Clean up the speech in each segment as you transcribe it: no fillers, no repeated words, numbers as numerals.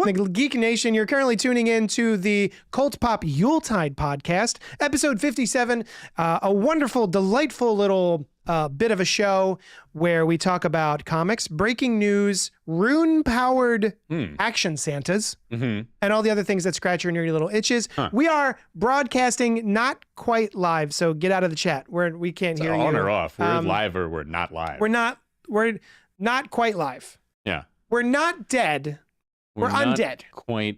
Geek Nation, you're currently tuning in to the CultPop Yuletide podcast, episode 57, a wonderful, delightful little bit of a show where we talk about comics, breaking news, rune-powered action Santas, and all the other things that scratch your nerdy little itches. We are broadcasting not quite live, so get out of the chat. We can't hear you. On or off. We're live or we're not live. We're not quite live. Yeah. We're not dead. We're undead.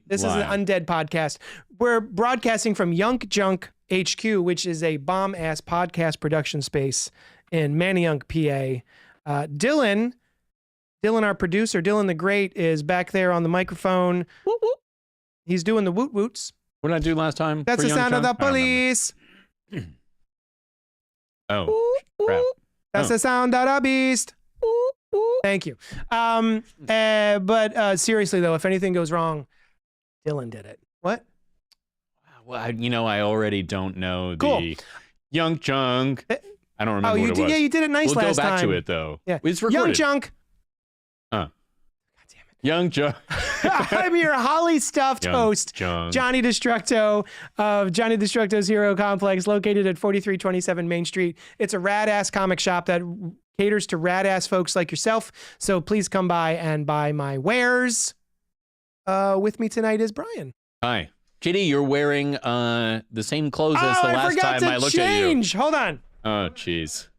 This is an undead podcast. We're broadcasting from Yunk Junk HQ, which is a bomb-ass podcast production space in Manayunk, PA. Dylan, our producer, Dylan the Great, is back there on the microphone. Woot woot. He's doing the woot woots. What did I do last time? That's the sound of the police. Oh, crap. That's the sound of the beast. Thank you. But seriously though, if anything goes wrong, Dylan did it. What? Well, I already don't know cool. the Young Junk. I don't remember what it was. Yeah, you did it nice last time. We'll go back to it though. Yeah. It's recorded. Young Junk. God damn it. Young Junk. I'm your holly stuffed host, Johnny Destructo of Johnny Destructo's Hero Complex, located at 4327 Main Street. It's a rad-ass comic shop that caters to rad-ass folks like yourself. So please come by and buy my wares. With me tonight is Brian. Hi. JD, you're wearing the same clothes as the last time I looked at you. Hold on. Oh, jeez.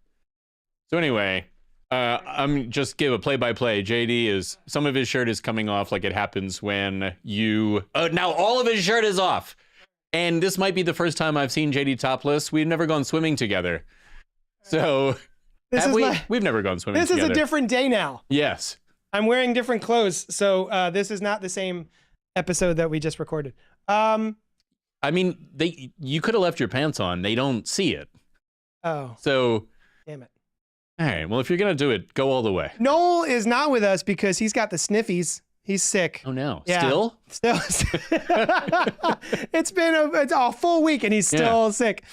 So anyway, I'm just give a play-by-play. JD is, some of his shirt is coming off like it happens when you, now all of his shirt is off. And this might be the first time I've seen JD topless. We've never gone swimming together. So... We've never gone swimming together. This is a different day now. Yes. I'm wearing different clothes, so this is not the same episode that we just recorded. I mean, you could have left your pants on. They don't see it. Oh. So. Damn it. All right. Well, if you're going to do it, go all the way. Noel is not with us because he's got the sniffies. He's sick. Oh, no. Yeah. Still? It's been a full week and he's still sick.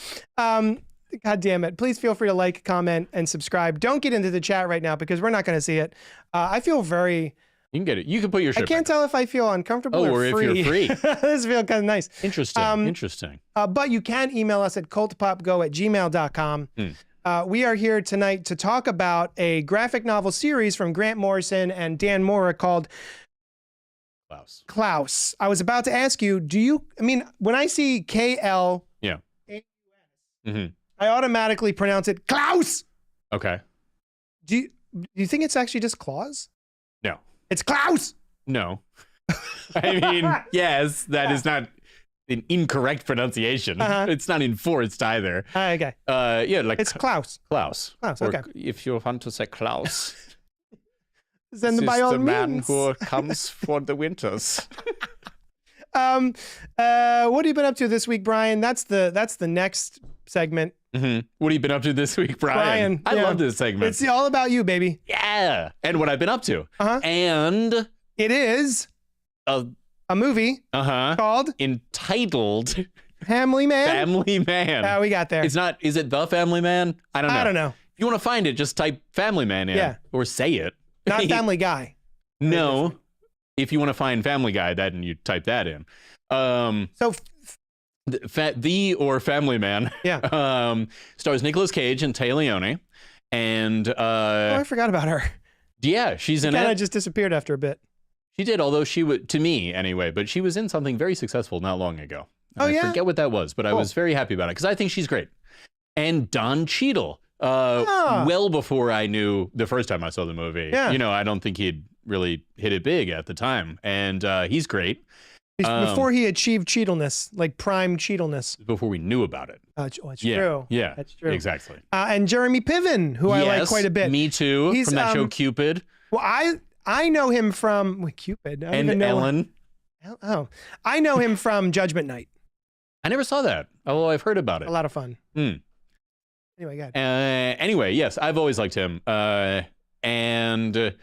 God damn it. Please feel free to like, comment, and subscribe. Don't get into the chat right now because we're not going to see it. I feel very... You can get it. You can put your shirt I can't tell if I feel uncomfortable or free. Or if you're free. This feels kind of nice. Interesting. But you can email us at cultpopgo@gmail.com. We are here tonight to talk about a graphic novel series from Grant Morrison and Dan Mora called... Klaus. I was about to ask you, when I see KL... Yeah. I automatically pronounce it Klaus. Okay. Do you think it's actually just Klaus? No. It's Klaus. No. I mean, yes, that is not an incorrect pronunciation. It's not enforced either. Okay. Like it's Klaus. Klaus. Okay. If you want to say Klaus, then by all the means. Man who comes for the winters. What have you been up to this week, Brian? That's the next segment. What have you been up to this week, Brian? I love this segment. It's all about you, baby. Yeah. And what I've been up to. And it is a movie called entitled Family Man. Family Man. Oh, we got there. Is it The Family Man? I don't know. If you want to find it, just type Family Man in. Yeah. Or say it. Not Family Guy. No. If you want to find Family Guy, then you type that in. The or Family Man. Yeah. Stars Nicolas Cage and Tay Leone. And I forgot about her. Yeah, she's in it. Kind of just disappeared after a bit. She did, although she would, to me anyway, but she was in something very successful not long ago. I forget what that was, but I was very happy about it because I think she's great. And Don Cheadle, well before I knew the first time I saw the movie. Yeah. I don't think he'd really hit it big at the time, and he's great. Before he achieved Cheadleness, like prime Cheadleness. Before we knew about it. It's true. Yeah, that's true. Exactly. And Jeremy Piven, who I like quite a bit. Me too. From that show Cupid. Well, I know him from Cupid. And Ellen. I know him from Judgment Night. I never saw that, although I've heard about it. A lot of fun. Anyway, go ahead. Anyway, yes, I've always liked him. And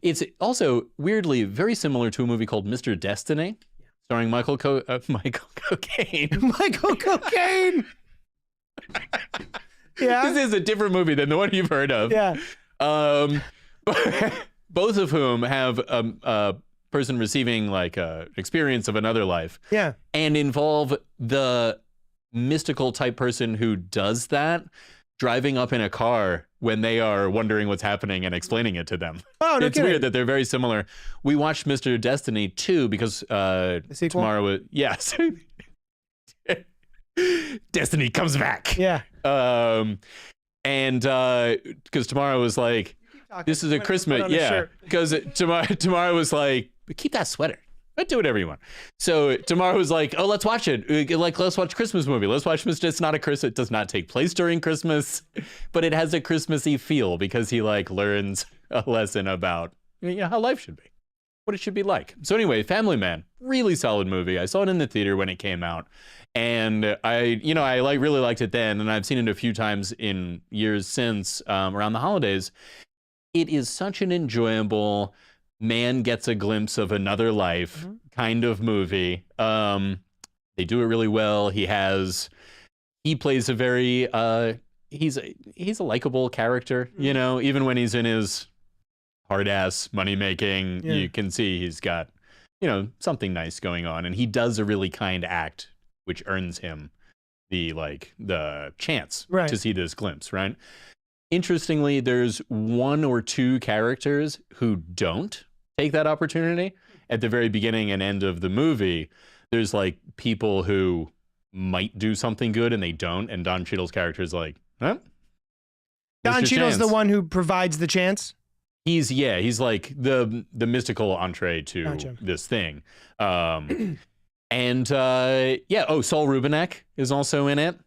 it's also weirdly very similar to a movie called Mr. Destiny, starring Michael Cocaine. Michael Cocaine. Yeah. This is a different movie than the one you've heard of. Yeah. Both of whom have person receiving like a experience of another life. Yeah. And involve the mystical type person who does that driving up in a car when they are wondering what's happening and explaining it to them. Oh, no It's kidding. weird that they're very similar. We watched Mr. Destiny 2 because The sequel? tomorrow was, yes. Destiny comes back. Yeah. And because tomorrow was like, this is a Christmas, yeah. Because tomorrow was like, keep that sweater. But do whatever you want. So tomorrow was like, oh, let's watch it. Like, let's watch Christmas movie. Let's watch Mr. It's not a Christmas. It does not take place during Christmas, but it has a Christmassy feel because he like learns a lesson about how life should be, what it should be like. So anyway, Family Man, really solid movie. I saw it in the theater when it came out, and I like really liked it then, and I've seen it a few times in years since around the holidays. It is such an enjoyable man gets a glimpse of another life kind of movie. They do it really well. He plays a very he's a likable character, even when he's in his hard ass money making, you can see he's got something nice going on, and he does a really kind act which earns him the chance to see this glimpse, right? Interestingly, there's one or two characters who don't take that opportunity. At the very beginning and end of the movie, there's like people who might do something good and they don't, and Don Cheadle's character is like, huh? Don Cheadle's the one who provides the chance? He's like the mystical entree to this thing. Saul Rubinek is also in it.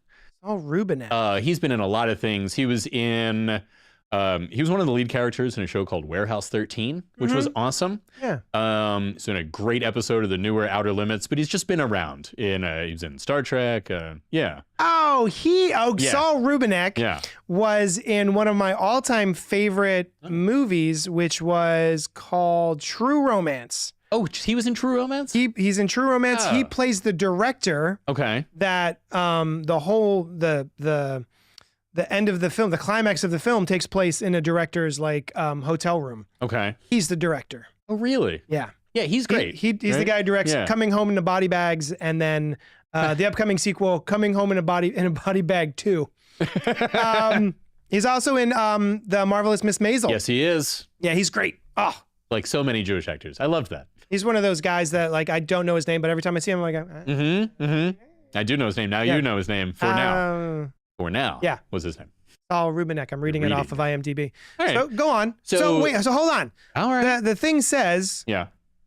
Oh, Rubinek. He's been in a lot of things. He was one of the lead characters in a show called Warehouse 13, which was awesome. Yeah. He's in a great episode of the newer Outer Limits, but he's just been around. He was in Star Trek. Yeah. Saul Rubinek was in one of my all-time favorite movies, which was called True Romance. Oh, he was in True Romance? He's in True Romance. He plays the director. Okay. That the end of the film, the climax of the film takes place in a director's hotel room. Okay. He's the director. Oh, really? Yeah. Yeah, he's great. He's the guy who directs Coming Home in a Body Bags, and then the upcoming sequel, Coming Home in a Body Bag 2. He's also in The Marvelous Miss Maisel. Yes, he is. Yeah, he's great. Oh. Like so many Jewish actors. I loved that. He's one of those guys that I don't know his name, but every time I see him, I'm like, I do know his name. Now you know his name. For now. Yeah. What's his name? Saul Rubinek. I'm reading it off of IMDb. All right. So go on. So hold on. All right. The thing says,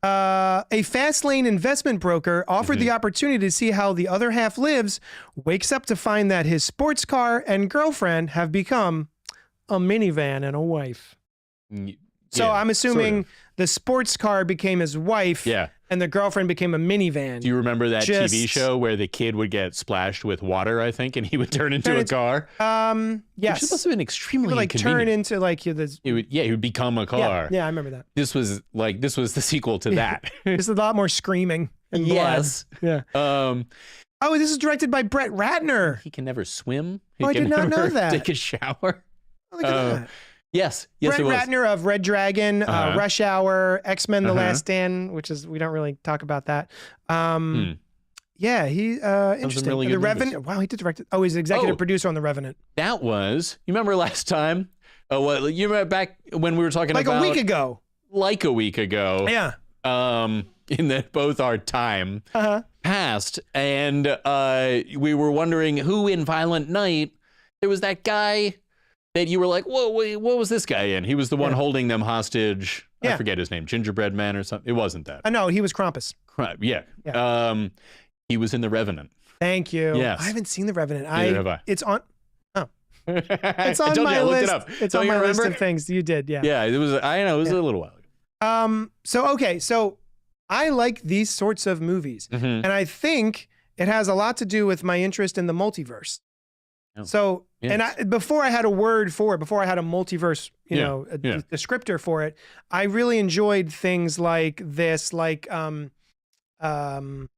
a fast lane investment broker offered the opportunity to see how the other half lives, wakes up to find that his sports car and girlfriend have become a minivan and a wife. So I'm assuming the sports car became his wife, and the girlfriend became a minivan. Do you remember that TV show where the kid would get splashed with water, I think, and he would turn into a car? Yes. Which must have been extremely turn into he would become a car. Yeah, I remember that. This was the sequel to that. There's a lot more screaming and yes. blood. Yeah. This is directed by Brett Ratner. He can never swim. I did not know that. Take a shower. Oh, look at that. Yes, Brett Ratner of Red Dragon, Rush Hour, X-Men: The Last Stand, which is, we don't really talk about that. Yeah, he interesting. Really The Revenant. Wow, he did direct it. Oh, he's executive producer on The Revenent. That was, you remember last time? You remember back when we were talking about a week ago. Like a week ago. Yeah. In that both our time passed, and we were wondering who in Violent Night. There was that guy that you were like, whoa, wait, what was this guy in? He was the one holding them hostage. I forget his name, Gingerbread Man or something. It wasn't that. No, he was Krampus. Yeah. He was in The Revenant. Thank you. Yes. I haven't seen The Revenant. Neither have I. It's on. Oh. It's on my list. It's on my list of things. You did, yeah. Yeah, it was. I know it was a little while ago. So I like these sorts of movies, and I think it has a lot to do with my interest in the multiverse. So, before I had a word for it, before I had a multiverse, a descriptor for it, I really enjoyed things like this, It's a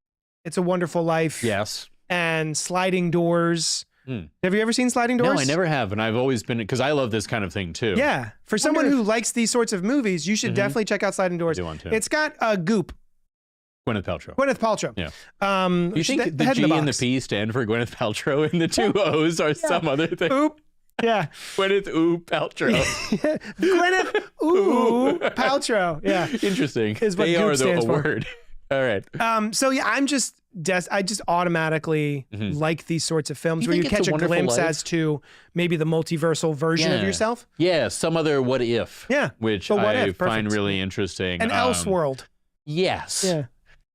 Wonderful Life. Yes. And Sliding Doors. Have you ever seen Sliding Doors? No, I never have, and I've always been, because I love this kind of thing too. Yeah, for someone who likes these sorts of movies, you should definitely check out Sliding Doors. I do want to. It's got a Goop. Gwyneth Paltrow. Gwyneth Paltrow. Yeah. You think the G and the P stand for Gwyneth Paltrow and the two O's are some other thing? Oop. Yeah. Gwyneth Paltrow. Gwyneth Paltrow. Yeah. Interesting. Is what they Goop are stands a for. word. All right. So yeah, I just automatically like these sorts of films You where you think it's catch a a Wonderful glimpse Life? as to maybe the multiversal version of yourself. Yeah, some other what if. Yeah. Which The what I if, find perfect. really interesting. An Elseworld. Yes. Yeah.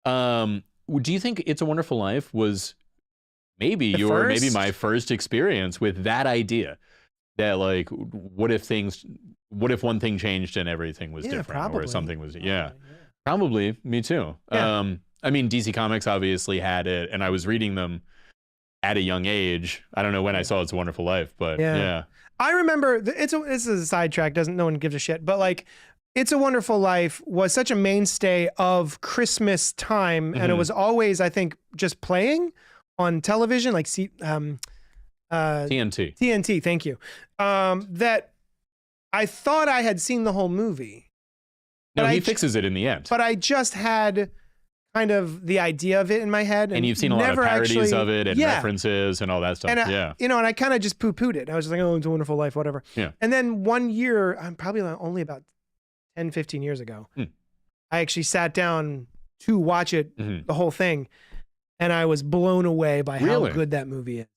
Do you think It's a Wonderful Life was maybe my first experience with that idea? That like, what if one thing changed and everything was different, probably. or something was probably me too. Yeah. I mean, DC Comics obviously had it, and I was reading them at a young age. I don't know when I saw It's a Wonderful Life, but yeah. I remember this is a sidetrack. No one gives a shit. But like, It's a Wonderful Life was such a mainstay of Christmas time, and it was always, I think, just playing on television, like TNT. TNT. Thank you. That I thought I had seen the whole movie. No, he fixes it in the end. But I just had kind of the idea of it in my head, and you've seen a lot of parodies of it and references and all that stuff. And and I kind of just poo-pooed it. I was just like, oh, It's a Wonderful Life, whatever. Yeah. And then one year, I'm probably only about 10, 15 years ago, I actually sat down to watch it, the whole thing, and I was blown away by how good that movie is.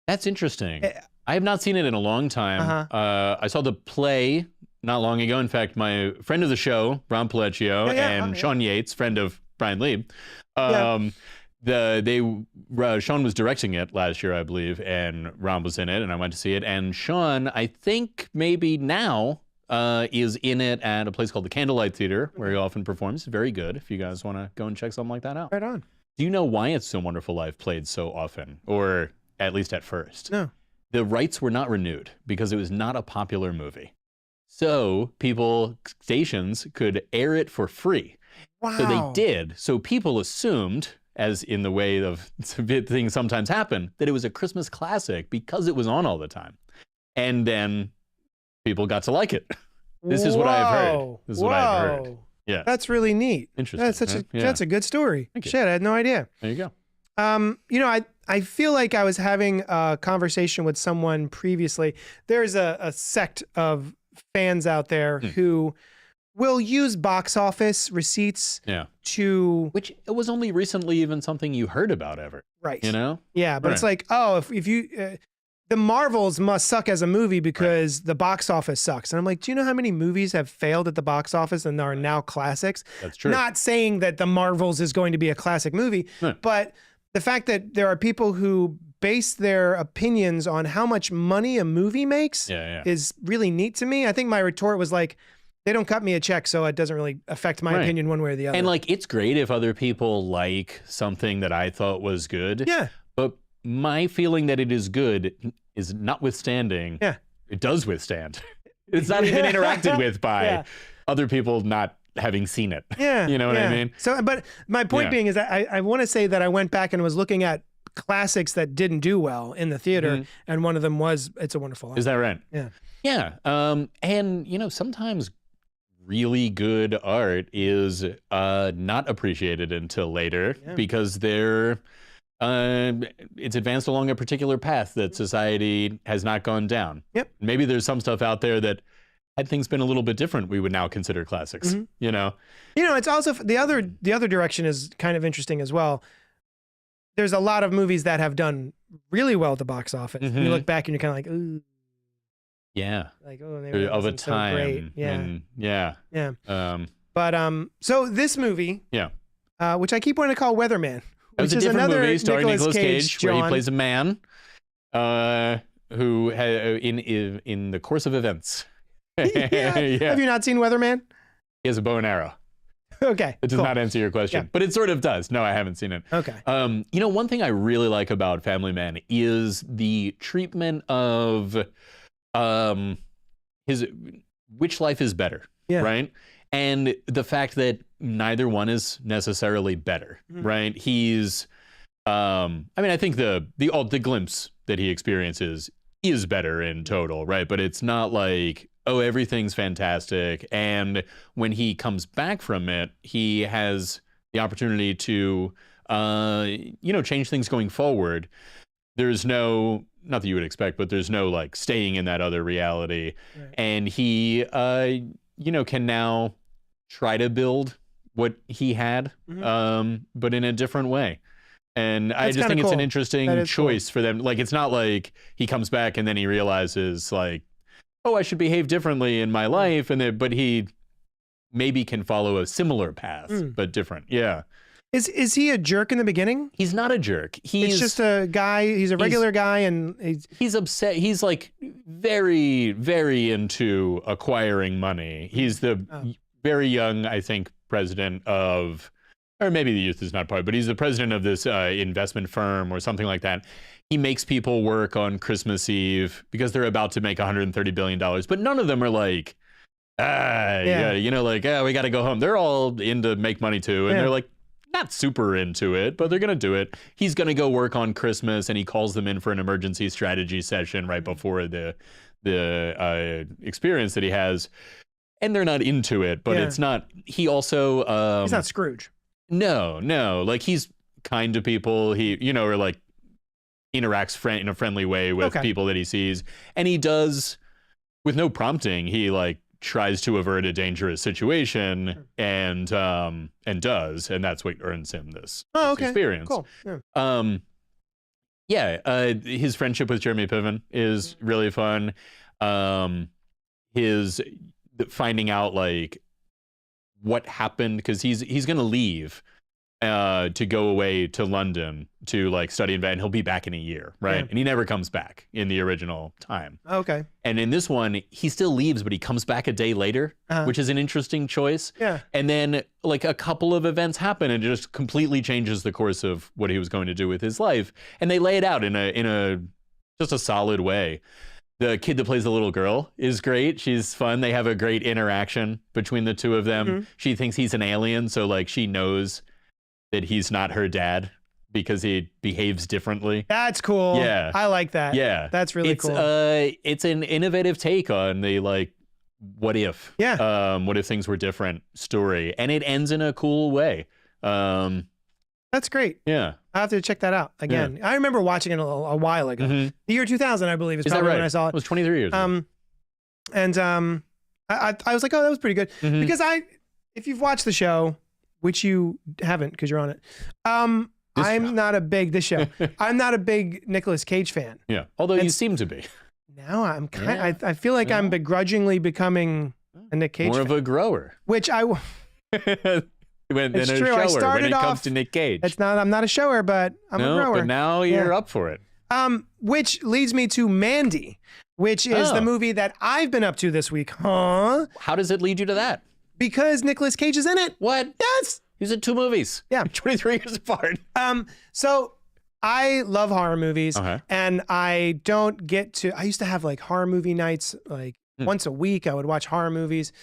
That's interesting. I have not seen it in a long time. I saw the play not long ago. In fact, my friend of the show, Ron Palecchio, and Sean Yates, friend of Brian Lee, Sean was directing it last year, I believe, and Ron was in it, and I went to see it. And Sean, I think maybe now, is in it at a place called the Candlelight Theater, where he often performs. Very good if you guys want to go and check something like that out. Right on. Do you know why It's a Wonderful Life played so often, or at least at first? No. The rights were not renewed because it was not a popular movie. So stations could air it for free. Wow. So they did. So people assumed, as in the way of things sometimes happen, that it was a Christmas classic because it was on all the time. And then people got to like it. This is what I've heard. This is what I've heard. Yeah. That's really neat. Interesting. That's a good story. Shit, I had no idea. There you go. I feel like I was having a conversation with someone previously. There's a sect of fans out there who will use box office receipts to... Which it was only recently even something you heard about ever. Right. You know? Yeah, but it's like, oh, if you... the Marvels must suck as a movie because the box office sucks. And I'm like, do you know how many movies have failed at the box office and are now classics? That's true. Not saying that the Marvels is going to be a classic movie, but the fact that there are people who base their opinions on how much money a movie makes is really neat to me. I think my retort was like, they don't cut me a check, so it doesn't really affect my opinion one way or the other. And like, it's great if other people like something that I thought was good. Yeah. But my feeling that it is good is notwithstanding. Yeah. It does withstand. It's not even interacted with by other people not having seen it. Yeah. You know what I mean? So, but my point being is that I want to say that I went back and was looking at classics that didn't do well in the theater, and one of them was It's a Wonderful Life. Is that right? Yeah. Yeah. And, sometimes really good art is not appreciated until later because it's advanced along a particular path that society has not gone down. Yep. Maybe there's some stuff out there that had things been a little bit different, we would now consider classics, it's also the other direction is kind of interesting as well. There's a lot of movies that have done really well at the box office. And you look back and you're kind of like, ooh. Yeah. Like, oh, maybe that of a wasn't so time. great. Yeah. And, yeah. But so this movie, which I keep wanting to call Weatherman, which is another movie starring Nicolas Cage where he plays a man who in the course of events. Have you not seen Weatherman? He has a bow and arrow. Okay. It does not answer your question, but it sort of does. No, I haven't seen it. Okay. One thing I really like about Family Man is the treatment of which life is better, right? And the fact that neither one is necessarily better, right? He's, I think the that he experiences is better in total, right? But it's not like, oh, everything's fantastic. And when he comes back from it, he has the opportunity to, change things going forward. There's no, not that you would expect, but there's no like staying in that other reality. Right. And he, can now try to build what he had, but in a different way. And I just think it's an interesting choice for them. Like, it's not like he comes back and then he realizes like, oh, I should behave differently in my life. But he maybe can follow a similar path, but different. Yeah. Is he a jerk in the beginning? He's not a jerk. It's just a guy. He's a regular guy, and he's upset. He's like very, very into acquiring money. He's the very young, I think, president of, or maybe the youth is not part, but he's the president of this investment firm or something like that. He makes people work on Christmas Eve because they're about to make $130 billion, but none of them are like, we got to go home. They're all in to make money too, and they're like, not super into it, but they're going to do it. He's going to go work on Christmas, and he calls them in for an emergency strategy session right before the experience that he has. And they're not into it, but it's not, he also... he's not Scrooge. No. Like, he's kind to people. He, or like interacts in a friendly way with people that he sees. And he does, with no prompting, he like tries to avert a dangerous situation and does, and that's what earns him this experience. Cool. His friendship with Jeremy Piven is really fun. His finding out like what happened, because he's gonna leave to go away to London to like study and he'll be back in a year, right? And he never comes back in the original time. Okay. And in this one, he still leaves, but he comes back a day later, which is an interesting choice. Yeah. And then like a couple of events happen and it just completely changes the course of what he was going to do with his life. And they lay it out in a just a solid way. The kid that plays the little girl is great. She's fun. They have a great interaction between the two of them. She thinks he's an alien, so like she knows that he's not her dad because he behaves differently. That's cool. Yeah. I like that. Yeah. That's really cool. It's an innovative take on the like, what if? Yeah. What if things were different story. And it ends in a cool way. That's great. Yeah. I have to check that out again. Yeah. I remember watching it a while ago. The year 2000, I believe, is probably right? When I saw it. It was 23 years ago. I was like, oh, that was pretty good. Because if you've watched the show, which you haven't because you're on it, I'm not a big Nicolas Cage fan. Yeah. Although you seem to be. Now I'm I feel like I'm begrudgingly becoming a Nick Cage More fan. of a grower. Which It's true. I started when it off, comes to Nick Cage. I'm not a shower, but I'm a grower. But now you're up for it. Which leads me to Mandy, which is the movie that I've been up to this week. Huh? How does it lead you to that? Because Nicolas Cage is in it. What? Yes. He's in 2 movies. Yeah. 23 years apart. So I love horror movies, and I used to have like horror movie nights, like once a week. I would watch horror movies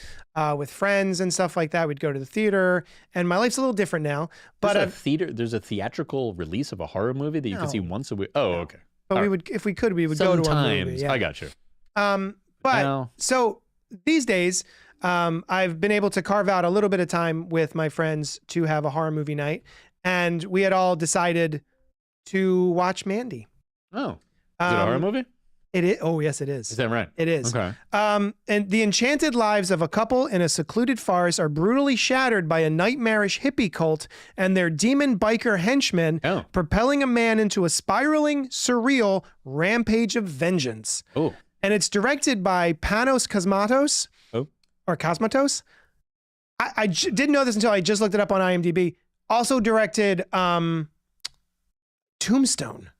with friends and stuff like that. We'd go to the theater, and my life's a little different now. But there's a theatrical release of a horror movie that you can see once a week. Oh, okay. But we would, if we could, we would go to a movie. Yeah. I got you. So these days, I've been able to carve out a little bit of time with my friends to have a horror movie night, and we had all decided to watch Mandy. Oh, is it a horror movie? It is. Oh, yes, it is. Is that right? It is. Okay. And the enchanted lives of a couple in a secluded forest are brutally shattered by a nightmarish hippie cult and their demon biker henchmen, propelling a man into a spiraling, surreal rampage of vengeance. Oh. And it's directed by Panos Cosmatos. Oh. Or Cosmatos. I didn't know this until I just looked it up on IMDb. Also directed Tombstone.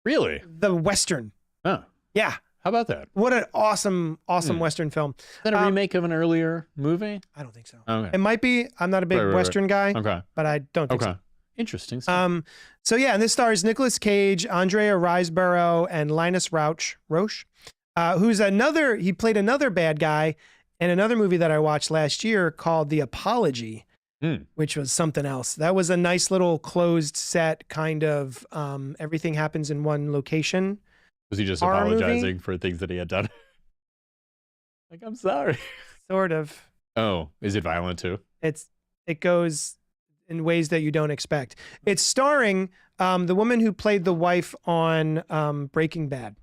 Really? The Western. Oh. Yeah. How about that? What an awesome Western film. Is that a remake of an earlier movie? I don't think so. Okay. It might be. I'm not a big Western guy. Okay. But I don't think so. Interesting stuff. So yeah, and this stars Nicolas Cage, Andrea Riseborough, and Linus Roche, who's he played another bad guy in another movie that I watched last year called The Apology, which was something else. That was a nice little closed set kind of everything happens in one location Was he just horror movie? apologizing for things that he had done? Like, I'm sorry. Sort of. Oh, is it violent too? It goes in ways that you don't expect. It's starring the woman who played the wife on Breaking Bad.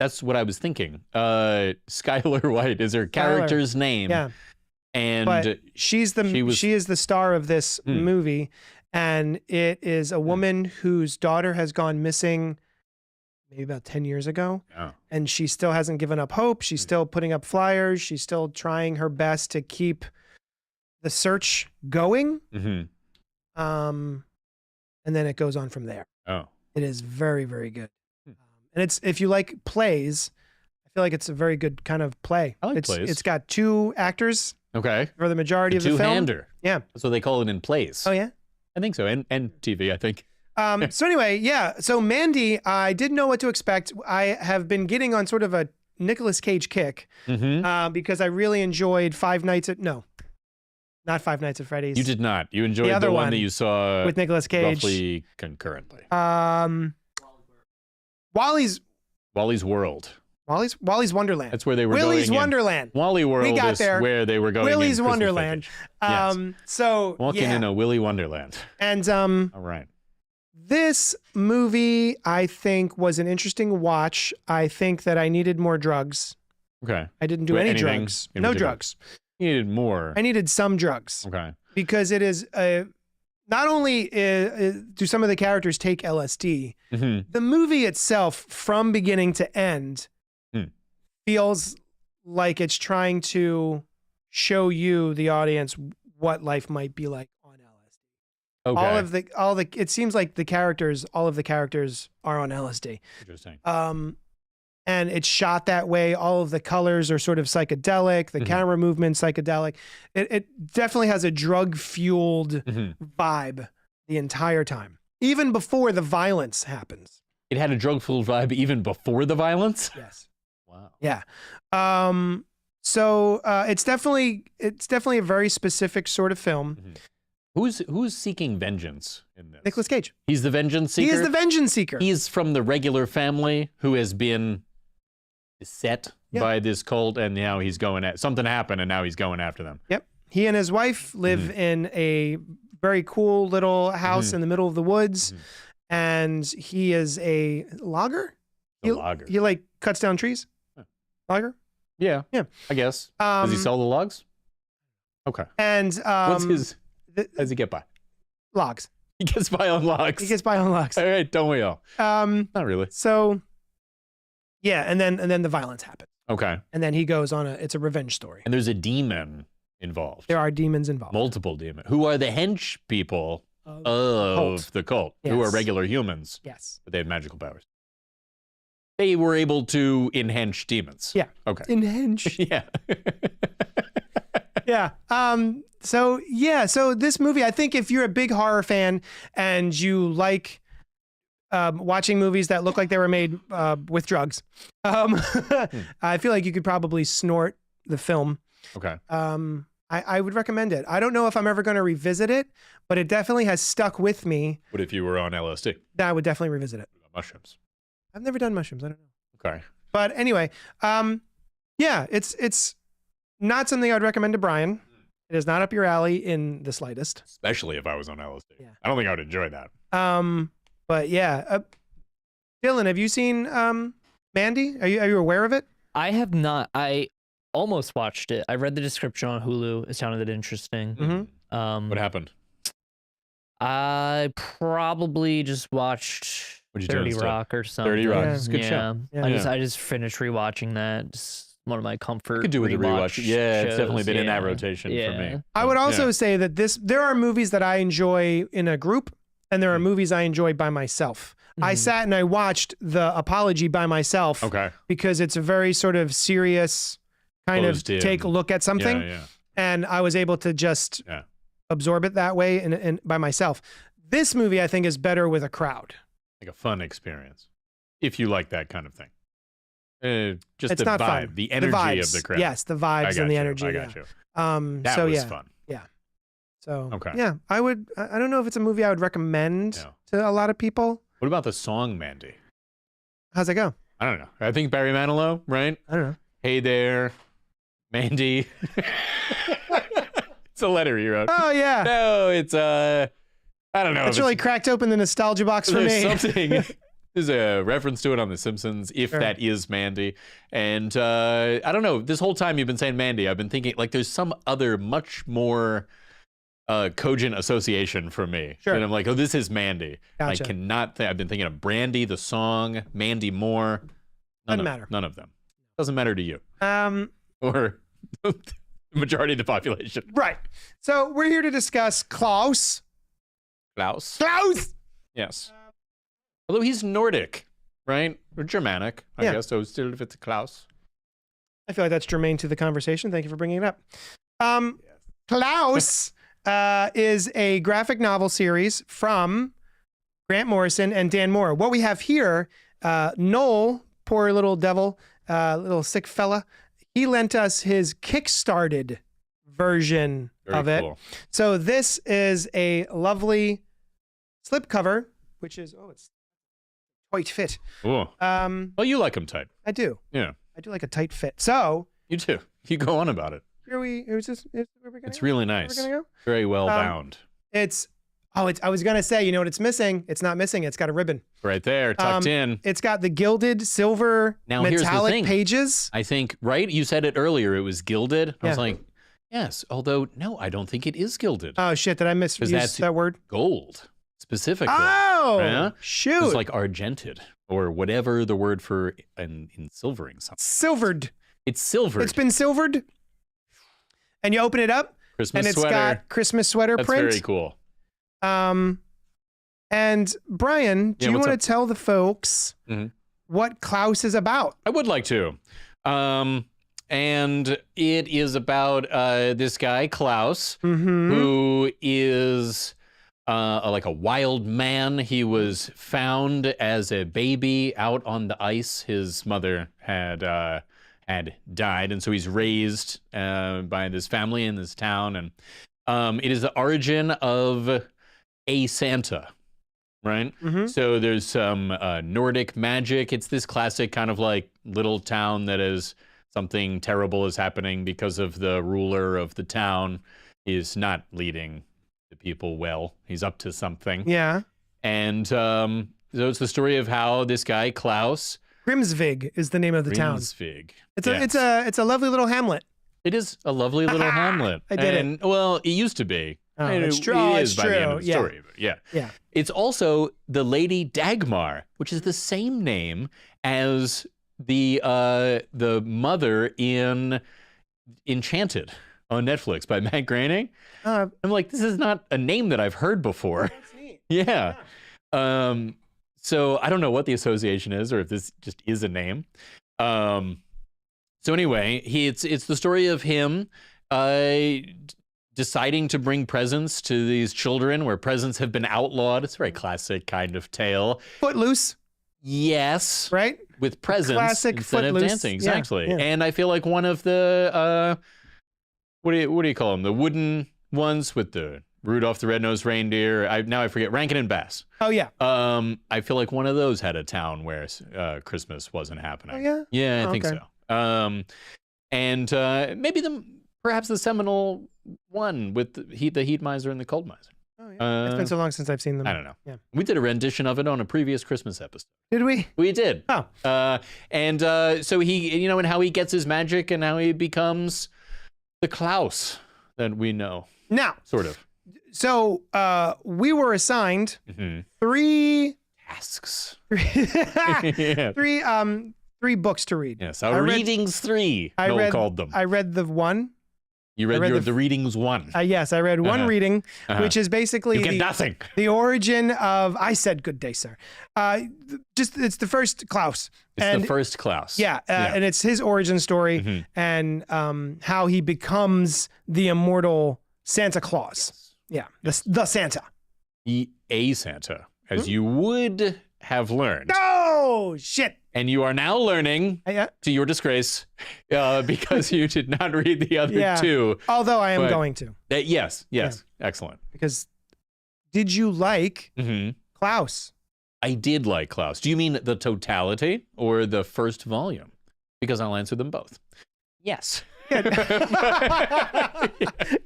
That's what I was thinking. Skylar White is her character's name. Yeah. And but she is the star of this movie, and it is a woman whose daughter has gone missing maybe about 10 years ago. Oh. And she still hasn't given up hope. She's still putting up flyers. She's still trying her best to keep the search going. Mm-hmm. And then it goes on from there. Oh. It is very, very good. And it's, if you like plays, I feel like it's a very good kind of play. I like plays. It's got 2 actors. Okay. For the majority of the film. Two-hander. Yeah. That's what they call it in plays. Oh, yeah? I think so. And TV, I think. So anyway, yeah. So Mandy, I didn't know what to expect. I have been getting on sort of a Nicolas Cage kick because I really enjoyed not Five Nights at Freddy's. You did not. You enjoyed the one that you saw with Nicolas Cage roughly concurrently. Wally's World. Wally's Wonderland. That's where they were Willy's going. Wonderland. Wally World is where they were going. Willy's in Wonderland. Yes. So walking in a Willy Wonderland. And all right. This movie, I think, was an interesting watch. I think that I needed more drugs. Okay. I didn't do any drugs. No particular? drugs. You needed more. I needed some drugs. Okay. Because it is not only do some of the characters take LSD, the movie itself, from beginning to end, feels like it's trying to show you, the audience, what life might be like on LSD. Okay. All the it seems like all of the characters are on LSD. Interesting. And it's shot that way. All of the colors are sort of psychedelic. The camera movement psychedelic. It definitely has a drug-fueled vibe the entire time, even before the violence happens. It had a drug-fueled vibe even before the violence? Yes. Wow. Yeah. So it's definitely a very specific sort of film. Who's seeking vengeance in this? Nicolas Cage. He's the vengeance seeker? He is the vengeance seeker. He's from the regular family who has been beset by this cult, and now he's going at something happened, and now he's going after them. Yep. He and his wife live in a very cool little house in the middle of the woods, and he is a logger. Logger. He like cuts down trees. Logger. Yeah. Yeah. I guess. Does he sell the logs? Okay. And what's his? How does he get by? Logs. He gets by on logs. He gets by on logs. All right, don't we all? Not really. So, yeah, and then the violence happens. Okay. And then he goes on it's a revenge story. And there's a demon involved. There are demons involved. Multiple demons. Who are the hench people of the cult? Yes. Who are regular humans. Yes. But they have magical powers. They were able to enhench demons. Yeah. Okay. Enhench. Yeah. Yeah. So this movie, I think if you're a big horror fan and you like watching movies that look like they were made with drugs, I feel like you could probably snort the film. Okay. I would recommend it. I don't know if I'm ever going to revisit it, but it definitely has stuck with me. What if you were on LSD? I would definitely revisit it. Mushrooms. I've never done mushrooms. I don't know. Okay. But anyway, yeah, it's not something I'd recommend to Brian. It is not up your alley in the slightest. Especially if I was on LSD. Yeah. I don't think I would enjoy that. But yeah, Dylan, have you seen Mandy? Are you aware of it? I have not. I almost watched it. I read the description on Hulu. It sounded interesting. What happened? I probably just watched 30 Rock or something. 30 Rock. Yeah. It's a good show. Yeah. I just finished rewatching that. Just one of my comfort. Could do with a rewatch. Yeah, it's shows. definitely been in that rotation for me. I would also say that there are movies that I enjoy in a group, and there are movies I enjoy by myself. I sat and I watched The Apology by myself. Okay. Because it's a very sort of serious kind of take a look at something. Yeah. And I was able to just absorb it that way and by myself. This movie, I think, is better with a crowd. Like a fun experience. If you like that kind of thing. Just it's the not vibe, fun. the energy of the crowd. Yes, the vibes and the energy. I got you. That was yeah. fun. Yeah. So okay. Yeah, I don't know if it's a movie I would recommend to a lot of people. What about the song Mandy? How's it go? I don't know. I think Barry Manilow, right? I don't know. Hey there, Mandy. It's a letter he wrote. Oh yeah. No, it's I don't know. It's really cracked open the nostalgia box for there's me. something. There's a reference to it on The Simpsons, if that is Mandy. And I don't know. This whole time you've been saying Mandy, I've been thinking like there's some other much more cogent association for me. Sure. And I'm like, oh, this is Mandy. Gotcha. I cannot I've been thinking of Brandy, the song, Mandy Moore. Doesn't matter. None of them. Doesn't matter to you. Or the majority of the population. Right. So we're here to discuss Klaus. Klaus? Klaus! Yes. Although he's Nordic, right? Or Germanic, I Yeah. guess. So still if it's a Klaus. I feel like that's germane to the conversation. Thank you for bringing it up. Klaus is a graphic novel series from Grant Morrison and Dan Moore. What we have here, Noel, poor little devil, little sick fella, he lent us his Kickstarted version of it. Cool. So this is a lovely slipcover, which is, it's tight fit. Ooh. Well, you like them tight. I do. Yeah. I do like a tight fit. So You too. You go on about it. here's this. Where we gonna It's go? really Where nice. we're gonna go? Very well bound. I was gonna say, you know what it's missing? It's not missing. It's got a ribbon. Right there, tucked in. It's got the gilded silver Now, here's the metallic thing. pages. I think, right? You said it earlier. It was gilded. I was Yeah. like, yes. Although, no, I don't think it is gilded. Oh shit! Did I that's misuse that word? Gold, specifically. Oh Yeah? shoot! It's like argented or whatever the word for in silvering something. silvered. It's silvered. It's been silvered. And you open it up, Christmas and it's sweater. got Christmas sweater That's print. very cool. And Brian, do you what's want up? to tell the folks what Klaus is about? I would like to. And it is about this guy, Klaus, who is like a wild man. He was found as a baby out on the ice. His mother had died, and so he's raised by this family in this town. And it is the origin of a Santa. Right? So there's some Nordic magic. It's this classic kind of like little town that is something terrible is happening because of the ruler of the town is not leading the people well. He's up to something. Yeah. And so it's the story of how this guy, Klaus. Grimsvig is the name of the town. Grimsvig. It's a lovely little hamlet. It is a lovely little hamlet. I did it. Well, it used to be. Oh, And it's it- true. It Oh, is it's by the end true. of the Yeah. story. But yeah. Yeah. It's also the Lady Dagmar, which is the same name as the mother in Enchanted on Netflix by Matt Groening. I'm like, this is not a name that I've heard before. That's neat. Yeah. So I don't know what the association is or if this just is a name. So anyway, it's the story of him deciding to bring presents to these children where presents have been outlawed. It's a very classic kind of tale. Footloose, Yes. right? With presents Classic instead of Footloose. dancing. Yeah, Exactly. yeah. And I feel like one of the what do you call them? The wooden ones with the Rudolph the Red-Nosed Reindeer. I forget. Rankin and Bass. Oh yeah. I feel like one of those had a town where Christmas wasn't happening. Oh yeah. Yeah, I think Okay. so. And maybe perhaps the seminal one with the Heat Miser and the Cold Miser. Oh yeah. It's been so long since I've seen them. I don't know. Yeah. We did a rendition of it on a previous Christmas episode. Did we? We did. Oh. So he, and how he gets his magic and how he becomes the Klaus that we know, Now, sort of. so we were assigned three Tasks. three books to read. Yes, I our read- readings 3, Noel called them. I read the one. You read the readings 1. Yes, I read one reading, which is basically You get nothing. the origin of. I said, "Good day, sir." It's the first Klaus. It's the first Klaus. Yeah, and it's his origin story and how he becomes the immortal Santa Claus. Yeah, the Santa. A Santa, as you would have learned. Oh shit! And you are now learning, Yeah. to your disgrace, because you did not read the other 2. Although I am But- going to, Yes, excellent. because did you like Mm-hmm. Klaus? I did like Klaus. Do you mean the totality or the first volume? Because I'll answer them both. Yes.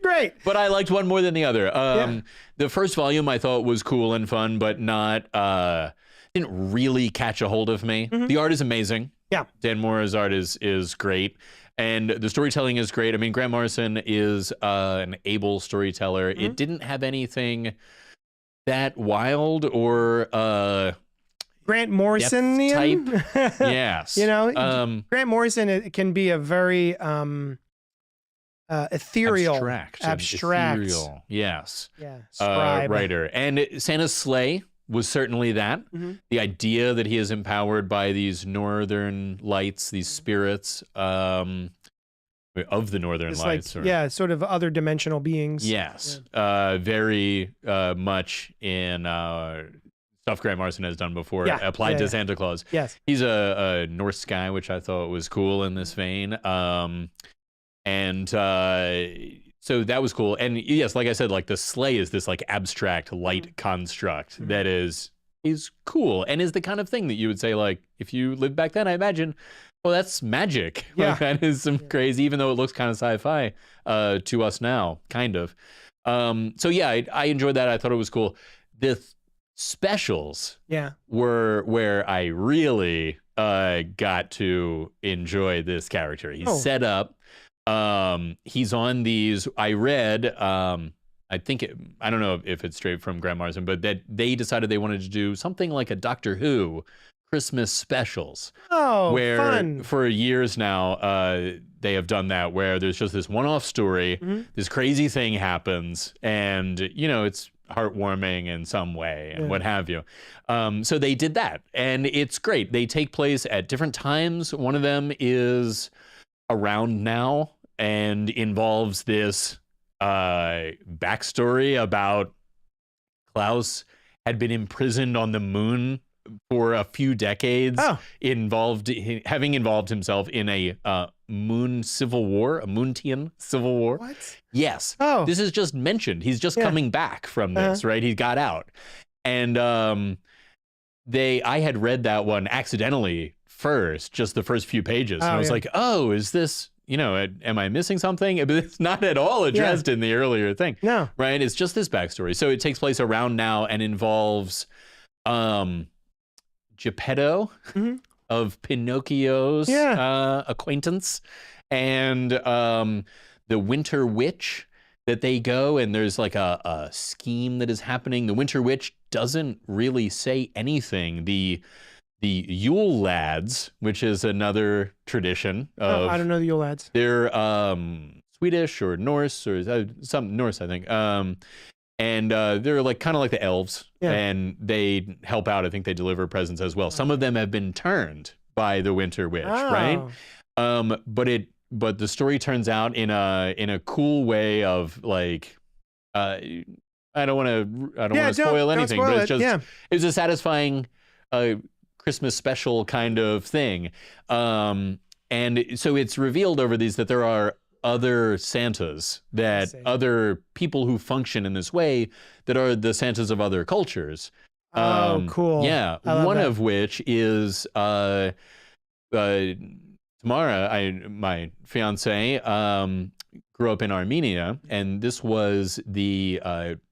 Great. But I liked one more than the other. The first volume I thought was cool and fun, but not didn't really catch a hold of me. The art is amazing. Yeah. Dan Mora's art is great. And the storytelling is great. I mean, Grant Morrison is an able storyteller. It didn't have anything that wild or Grant Morrisonian type. Yes. You know, Grant Morrison, it can be a very ethereal, abstract. Ethereal. Yes. Yeah. Scribe. Writer. And Santa's sleigh was certainly that. The idea that he is empowered by these northern lights, these spirits of the northern It's lights. like, sort of other dimensional beings. Yes. Very much in stuff Grant Morrison has done before, applied to Santa Claus. Yes. He's a Norse guy, which I thought was cool in this vein. So that was cool. And yes, like I said, like the sleigh is this like abstract light construct that is cool and is the kind of thing that you would say, like, if you lived back then, I imagine, well, that's magic. Yeah. Like, that is some crazy, even though it looks kind of sci-fi to us now, kind of. So yeah, I enjoyed that. I thought it was cool. The specials were where I really got to enjoy this character. He's set up. He's on these, I read, I don't know if it's straight from Grant Morrison, but that they decided they wanted to do something like a Doctor Who Christmas specials. Oh, where fun. For years now, they have done that, where there's just this one-off story, this crazy thing happens, and, you know, it's heartwarming in some way and what have you. So they did that, and it's great. They take place at different times. One of them is around now and involves this backstory about Klaus had been imprisoned on the moon for a few decades, having involved himself in a moon civil war, a Moontian civil war. What? Yes. Oh. This is just mentioned. He's just coming back from this, right? He got out. And I had read that one accidentally first, just the first few pages. And I was like, oh, is this, you know, am I missing something? But it's not at all addressed in the earlier thing. No. Right? It's just this backstory. So it takes place around now and involves Geppetto of Pinocchio's acquaintance, and the Winter Witch, that they go, and there's like a scheme that is happening. The Winter Witch doesn't really say anything. The Yule Lads, which is another tradition of, I don't know the Yule Lads. They're Swedish or Norse, or some Norse, I think. And they're like kind of like the elves, and they help out. I think they deliver presents as well. Some of them have been turned by the Winter Witch, right? But the story turns out in a cool way of like, I don't want to spoil anything, but it's just it's a satisfying Christmas special kind of thing. And so it's revealed over these that there are other Santas, that other people who function in this way, that are the Santas of other cultures. Oh, cool. Yeah. One of which is Tamara, my fiance, grew up in Armenia, and this was the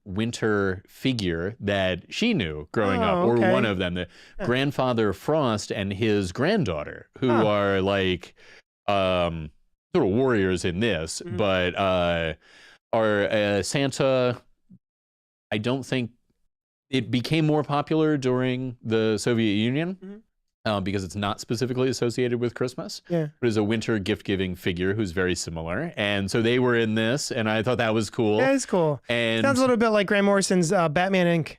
winter figure that she knew growing up, or one of them, the grandfather Frost and his granddaughter, who are like sort of warriors in this, but are Santa. I don't think it became more popular during the Soviet Union. Because it's not specifically associated with Christmas, but is a winter gift-giving figure who's very similar. And so they were in this, and I thought that was cool. That is cool. And sounds a little bit like Grant Morrison's Batman Inc.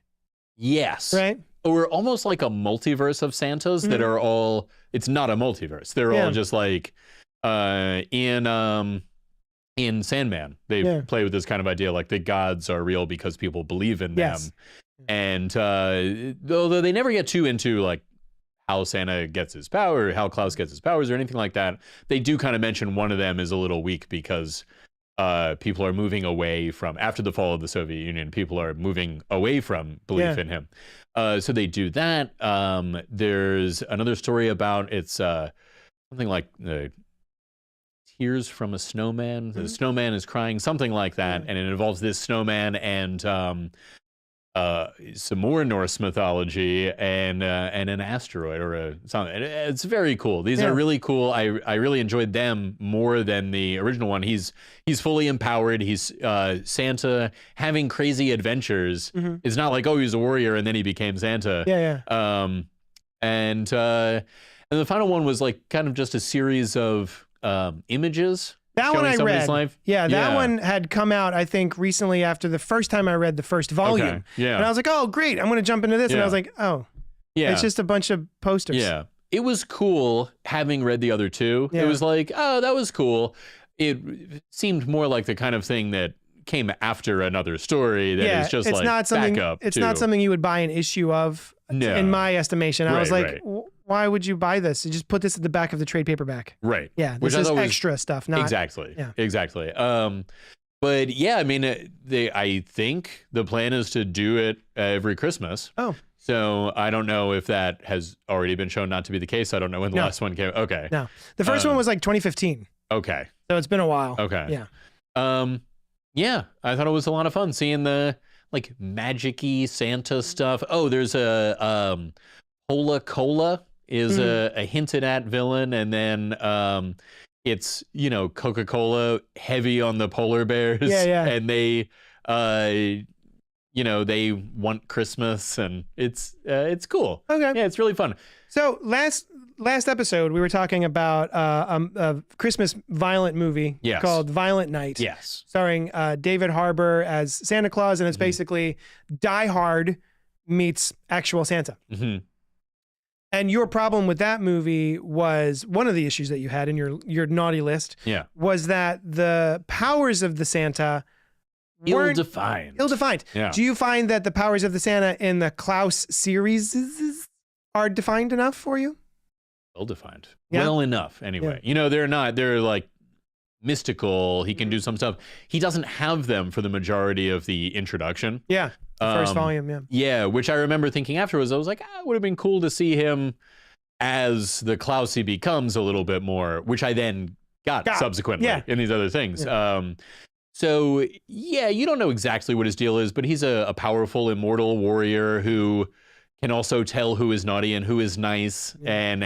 Yes. Right? Or almost like a multiverse of Santas that are all, it's not a multiverse. They're all just like, in Sandman, they play with this kind of idea, like the gods are real because people believe in them. And although they never get too into like how Santa gets his power, how Klaus gets his powers, or anything like that, they do kind of mention one of them is a little weak because people are moving away from, after the fall of the Soviet Union, people are moving away from belief in him. So they do that. There's another story about something like Tears from a Snowman. The snowman is crying, something like that, and it involves this snowman and some more Norse mythology and an asteroid or something. It's very cool. These are really cool. I really enjoyed them more than the original one. He's fully empowered. He's Santa having crazy adventures. It's not like, oh, he's a warrior and then he became Santa. And the final one was like kind of just a series of images. That one I read. Life. Yeah, that one had come out, I think, recently after the first time I read the first volume. Okay. Yeah. And I was like, oh, great, I'm going to jump into this. And I was like, oh, it's just a bunch of posters. Yeah. It was cool having read the other two. Yeah. It was like, oh, that was cool. It seemed more like the kind of thing that came after another story that is just it's like not something, backup. It's not something you would buy an issue of, in my estimation. I was like, why would you buy this? You just put this at the back of the trade paperback. Right. Yeah, this is extra stuff. Not exactly. Yeah. Exactly. But yeah, I mean, I think the plan is to do it every Christmas. Oh. So I don't know if that has already been shown not to be the case. I don't know when the last one came. Okay. No, the first one was like 2015. Okay. So it's been a while. Okay. Yeah. Yeah, I thought it was a lot of fun seeing the like magic-y Santa stuff. Oh, there's a Pola Cola is a hinted at villain, and then it's, you know, Coca-Cola heavy on the polar bears. And they you know, they want Christmas, and it's cool. Okay. Yeah, it's really fun. So last episode, we were talking about a Christmas violent movie called Violent Night. Yes. Starring David Harbour as Santa Claus, and it's basically Die Hard meets actual Santa. And your problem with that movie was, one of the issues that you had in your naughty list was that the powers of the Santa weren't ill-defined. Yeah. Do you find that the powers of the Santa in the Klaus series are defined enough for you? Well-defined. Well enough, anyway. You know, they're like mystical. He can do some stuff. He doesn't have them for the majority of the introduction. Yeah. The first volume, Yeah, which I remember thinking afterwards, I was like, it would have been cool to see him as the Klaus he becomes a little bit more, which I then got subsequently in these other things. So, yeah, you don't know exactly what his deal is, but he's a powerful, immortal warrior who can also tell who is naughty and who is nice, and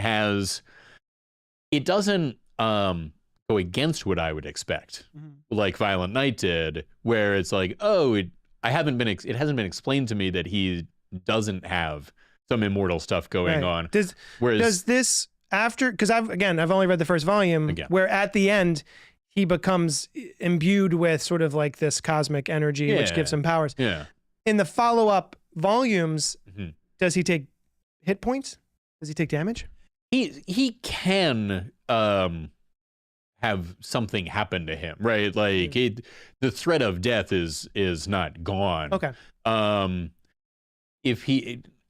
it doesn't go against what I would expect, like Violent Night did, where it's like, it hasn't been explained to me that he doesn't have some immortal stuff going on. Does this, after, because I've only read the first volume, where at the end he becomes imbued with sort of like this cosmic energy, which gives him powers. Yeah. In the follow-up volumes, does he take hit points? Does he take damage? He can have something happen to him, right? Like the threat of death is not gone. Okay.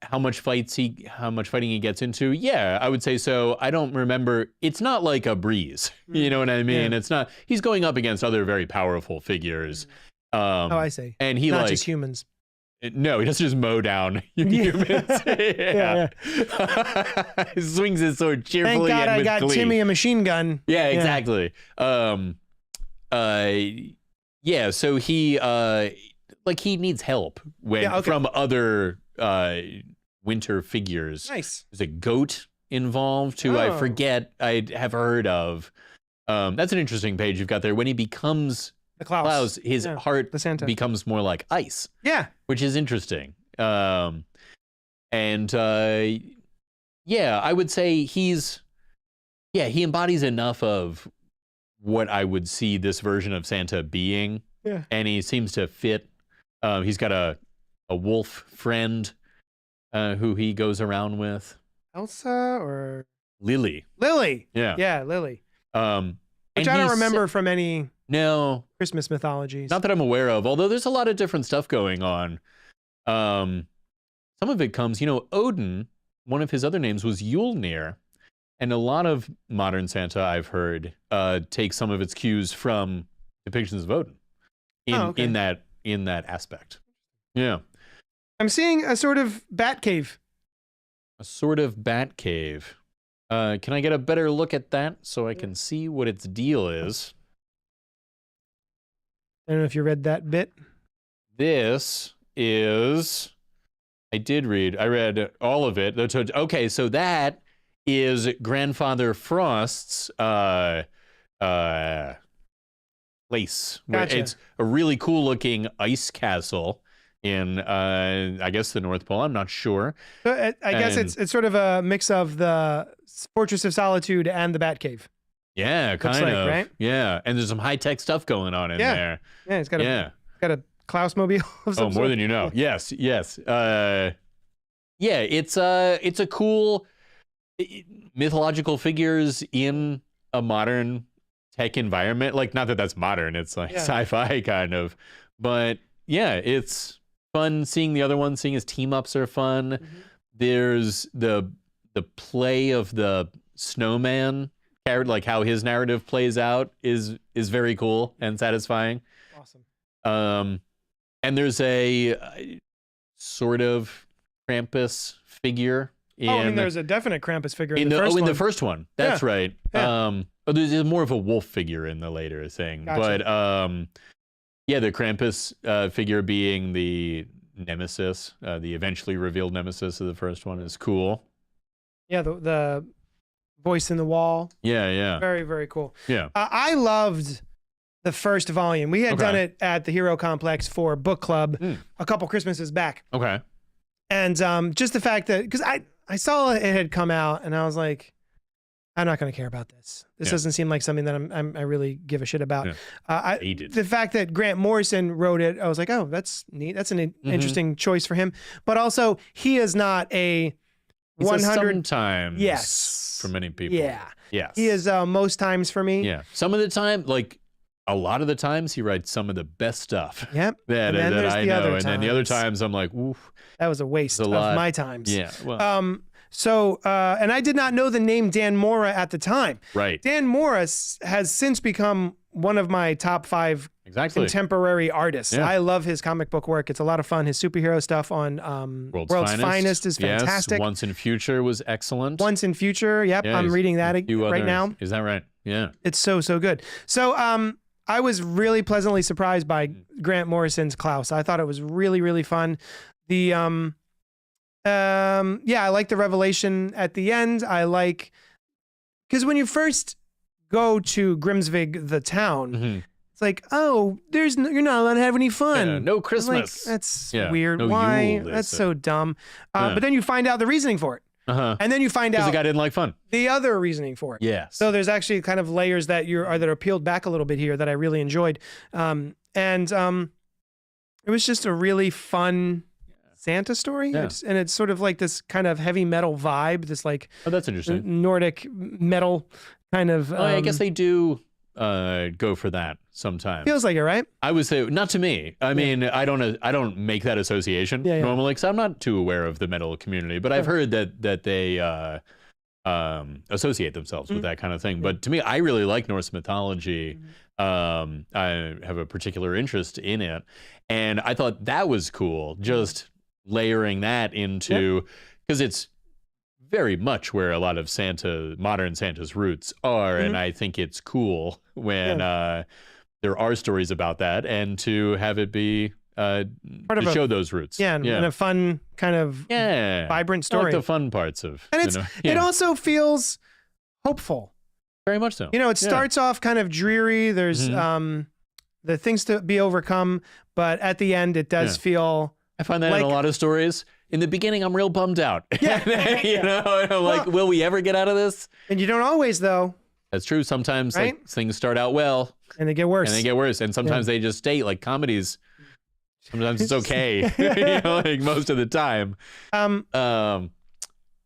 How much fighting he gets into? Yeah, I would say so. I don't remember. It's not like a breeze. You know what I mean? It's not. He's going up against other very powerful figures. I see. And he not just humans. No, he doesn't just mow down humans. He swings his sword cheerfully. Thank God and I with got glee. Timmy a machine gun. Yeah, exactly. So he needs help from other winter figures. Nice. There's a goat involved who I forget I have heard of. That's an interesting page you've got there. When he becomes the Klaus, his heart becomes more like ice. Yeah. Which is interesting. I would say he embodies enough of what I would see this version of Santa being. Yeah. And he seems to fit. He's got a wolf friend who he goes around with. Elsa or Lily. Yeah. Yeah, Lily. Which I don't remember from any Christmas mythologies. Not that I'm aware of, although there's a lot of different stuff going on. Some of it comes, Odin, one of his other names was Yulnir, and a lot of modern Santa, I've heard, takes some of its cues from depictions of Odin in that aspect. Yeah. I'm seeing a sort of bat cave. A sort of bat cave. Can I get a better look at that so I can see what its deal is? I don't know if you read that bit. This is... I read all of it. Okay, so that is Grandfather Frost's place. Gotcha. It's a really cool looking ice castle in I guess the North Pole. I'm not sure. So I guess it's sort of a mix of the Fortress of Solitude and the Batcave. Yeah, kind of. Right? Yeah, and there's some high tech stuff going on in there. Yeah, it's got a Klaus mobile. Of some more sort. than you know. Yes. Yeah, it's a cool mythological figures in a modern tech environment. Like, not that that's modern. It's like sci-fi kind of, but yeah, it's fun seeing the other one. Seeing his team ups are fun. Mm-hmm. There's the play of the snowman character, like how his narrative plays out is very cool and satisfying. Awesome. And there's a sort of Krampus figure. There's a definite Krampus figure in the first one. In the first one. That's right. Yeah. There's more of a wolf figure in the later thing. Gotcha. But the Krampus figure being the nemesis, the eventually revealed nemesis of the first one is cool. Yeah, the voice in the wall. Yeah. Very, very cool. Yeah. I loved the first volume. We had done it at the Hero Complex for book club a couple Christmases back. Okay. And just the fact that, because I saw it had come out and I was like, I'm not going to care about this. This doesn't seem like something that I really give a shit about. Yeah. The fact that Grant Morrison wrote it, I was like, oh, that's neat. That's an interesting choice for him. But also, he is not a 100. Sometimes. Yes. For many people. Yeah. Yes. He is most times for me. Yeah. Some of the time, like a lot of the times, he writes some of the best stuff. Yep. that I know. And then the other times, I'm like, oof. That was a waste of my times. Yeah. Well. And I did not know the name Dan Mora at the time. Right. Dan Mora has since become one of my top 5 contemporary artists. Yeah. I love his comic book work. It's a lot of fun. His superhero stuff on World's Finest is fantastic. Yes. Once in Future was excellent. Once in Future. Yep. Yeah, I'm reading that right now. Is that right? Yeah. It's so good. So I was really pleasantly surprised by Grant Morrison's Klaus. I thought it was really, really fun. The I like the revelation at the end. I like, because when you first go to Grimsvig, the town, it's like, oh, you're not allowed to have any fun. Yeah, no Christmas. Like, that's weird. No Why? Yule, That's so dumb. But then you find out the reasoning for it. And then you find out the guy didn't like fun. The other reasoning for it. Yes. So there's actually kind of layers that are peeled back a little bit here that I really enjoyed. It was just a really fun Santa story. Yeah. It's sort of like this kind of heavy metal vibe, this like that's interesting. Nordic metal kind of. I guess they do go for that sometimes. Feels like it, right? I would say not to me. I mean, I don't make that association normally because I'm not too aware of the metal community, but I've heard that they associate themselves with that kind of thing. But to me, I really like Norse mythology. I have a particular interest in it, and I thought that was cool. Just layering that into, because it's very much where a lot of modern Santa's roots are, and I think it's cool when there are stories about that, and to have it be show those roots. And a fun kind of vibrant story. I like the fun parts of, and it also feels hopeful. Very much so. It starts off kind of dreary. There's the things to be overcome, but at the end, it does feel. I find that in a lot of stories. In the beginning, I'm real bummed out. Yeah. Like, will we ever get out of this? And you don't always, though. That's true. Sometimes like, things start out well. And they get worse. And sometimes they just stay, like comedies. Sometimes it's okay. Like most of the time.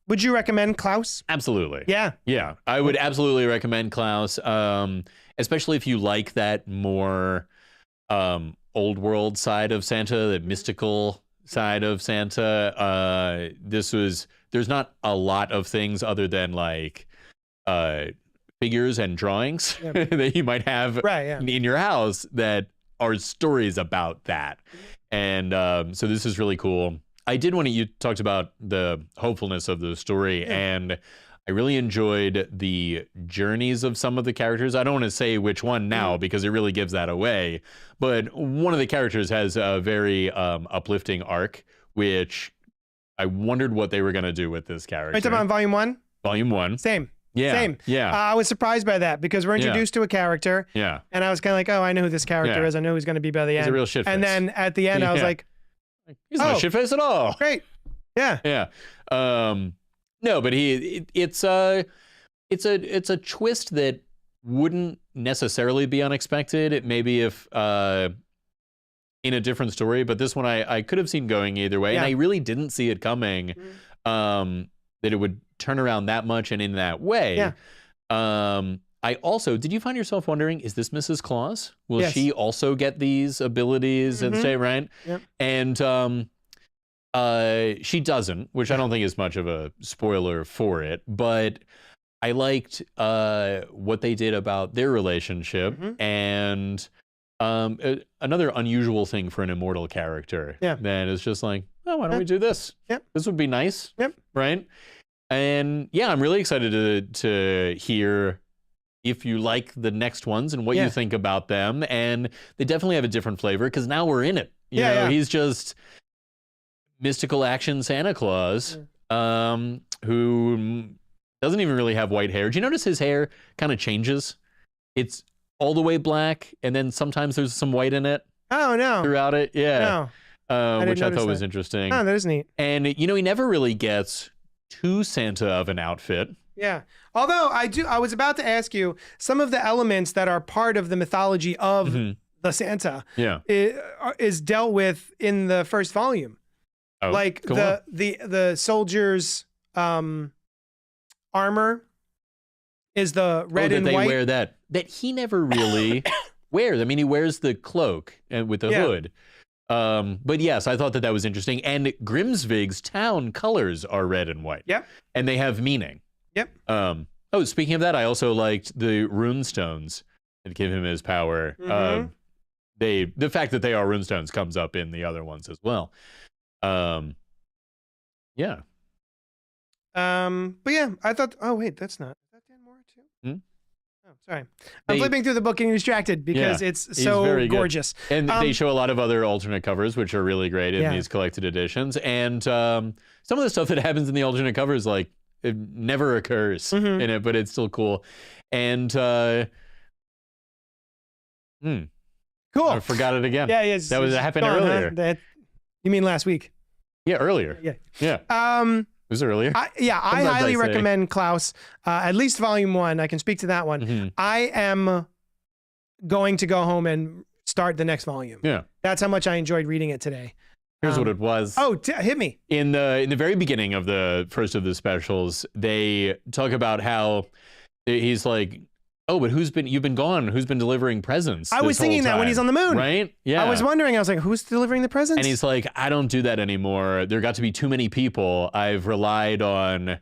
Would you recommend Klaus? Absolutely. Yeah. Yeah. I would absolutely recommend Klaus. Especially if you like that more old world side of Santa, that mystical side of Santa. There's not a lot of things other than like figures and drawings that you might have in your house that are stories about that. And so this is really cool. I did want to, you talked about the hopefulness of the story, and I really enjoyed the journeys of some of the characters. I don't want to say which one now because it really gives that away, but one of the characters has a very uplifting arc, which I wondered what they were going to do with this character. Are you talking about Volume 1? Volume 1. Same. Yeah. Same. Yeah. I was surprised by that because we're introduced to a character. Yeah. And I was kind of like, oh, I know who this character is. I know who's going to be by the end. He's a real shitface. And then at the end, I was like, he's not a shitface at all. Great. Yeah. Yeah. No, but it's a twist that wouldn't necessarily be unexpected. Maybe if in a different story, but this one I could have seen going either way, and I really didn't see it coming. That it would turn around that much and in that way. Yeah. I also, did you find yourself wondering, is this Mrs. Claus? Will she also get these abilities and stay right? Yep. And she doesn't, which I don't think is much of a spoiler for it, but I liked what they did about their relationship, and another unusual thing for an immortal character that is just like, oh, why don't we do this? This would be nice, right? And yeah, I'm really excited to hear if you like the next ones and what you think about them. And they definitely have a different flavor because now we're in it. You know, he's just mystical action Santa Claus, who doesn't even really have white hair. Do you notice his hair kind of changes? It's all the way black, and then sometimes there's some white in it. Oh, no. Throughout it, No. Which I thought was interesting. Oh, that is neat. And, you know, he never really gets too Santa of an outfit. Yeah. Although I was about to ask you, some of the elements that are part of the mythology of the Santa is dealt with in the first volume. Oh, like the soldier's armor is the red and white. They wear that he never really wears. I mean, he wears the cloak and with the hood. But yes, I thought that was interesting. And Grimsvig's town colors are red and white. Yep. And they have meaning. Yep. Oh, speaking of that, I also liked the runestones that give him his power. The fact that they are runestones comes up in the other ones as well. Yeah. But yeah, I thought, oh wait, that's not, is that Dan Moore too? Oh, sorry. I'm flipping through the book and distracted because it's so gorgeous. And they show a lot of other alternate covers, which are really great in these collected editions. And some of the stuff that happens in the alternate covers, like, it never occurs in it, but it's still cool. And cool. I forgot it again. Yeah, yeah. That happened earlier. Huh? You mean last week? Yeah, earlier. Yeah. Was it earlier? I highly recommend Klaus, at least volume 1. I can speak to that one. I am going to go home and start the next volume. Yeah. That's how much I enjoyed reading it today. Here's what it was. Oh, hit me. In the very beginning of the first of the specials, they talk about how he's like, oh, but you've been gone. Who's been delivering presents? I was thinking that when he's on the moon. Right? Yeah. I was wondering, I was like, who's delivering the presents? And he's like, I don't do that anymore. There got to be too many people. I've relied on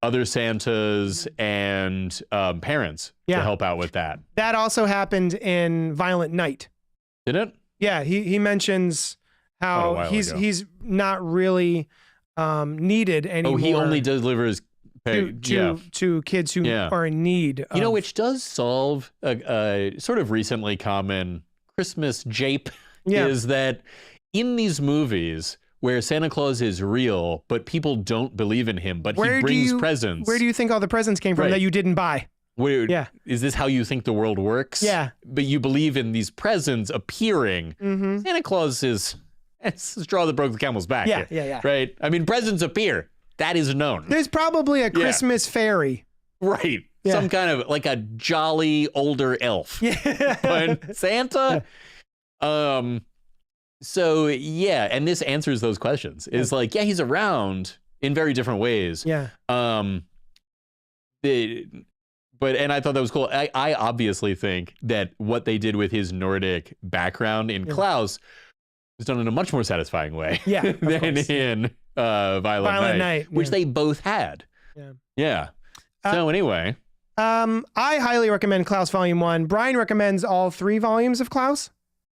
other Santas and parents to help out with that. That also happened in Violent Night. Did it? Yeah, he mentions how he's not really needed anymore. Oh, he only delivers to kids who are in need. You know, which does solve a sort of recently common Christmas jape, is that in these movies where Santa Claus is real, but people don't believe in him, but he brings presents. Where do you think all the presents came from that you didn't buy? Is this how you think the world works? Yeah. But you believe in these presents appearing. Santa Claus it's the straw that broke the camel's back. Yeah. Right? I mean, presents appear. That is known. There's probably a Christmas fairy. Right. Yeah. Some kind of like a jolly older elf. Yeah. But Santa, so yeah, and this answers those questions. It's like, he's around in very different ways. Yeah. And I thought that was cool. I obviously think that what they did with his Nordic background in Klaus was done in a much more satisfying way than in Violent Night, which they both had. Yeah. So anyway, I highly recommend Klaus Volume 1. Brian recommends all 3 volumes of Klaus.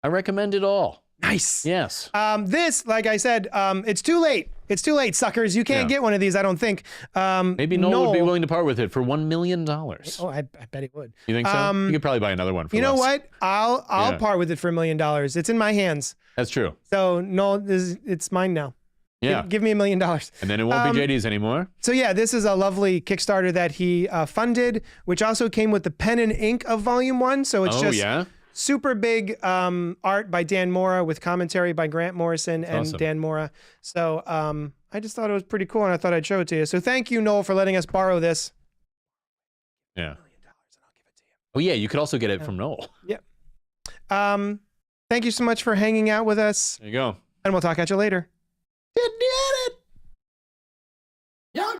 I recommend it all. Nice. Yes. This, like I said, it's too late. It's too late, suckers. You can't get one of these, I don't think. Maybe Noel would be willing to part with it for $1 million. Oh, I bet he would. You think so? You could probably buy another one for You know less. what? I'll part with it for $1 million. It's in my hands. That's true. So Noel, it's mine now. Yeah. Give me $1 million. And then it won't be JD's anymore. So yeah, this is a lovely Kickstarter that he funded, which also came with the pen and ink of Volume 1. So it's just super big art by Dan Mora with commentary by Grant Morrison and Dan Mora. So I just thought it was pretty cool, and I thought I'd show it to you. So thank you, Noel, for letting us borrow this. Yeah. $1 million, and I'll give it to you. Oh yeah, you could also get it from Noel. Yep. Thank you so much for hanging out with us. There you go. And we'll talk at you later.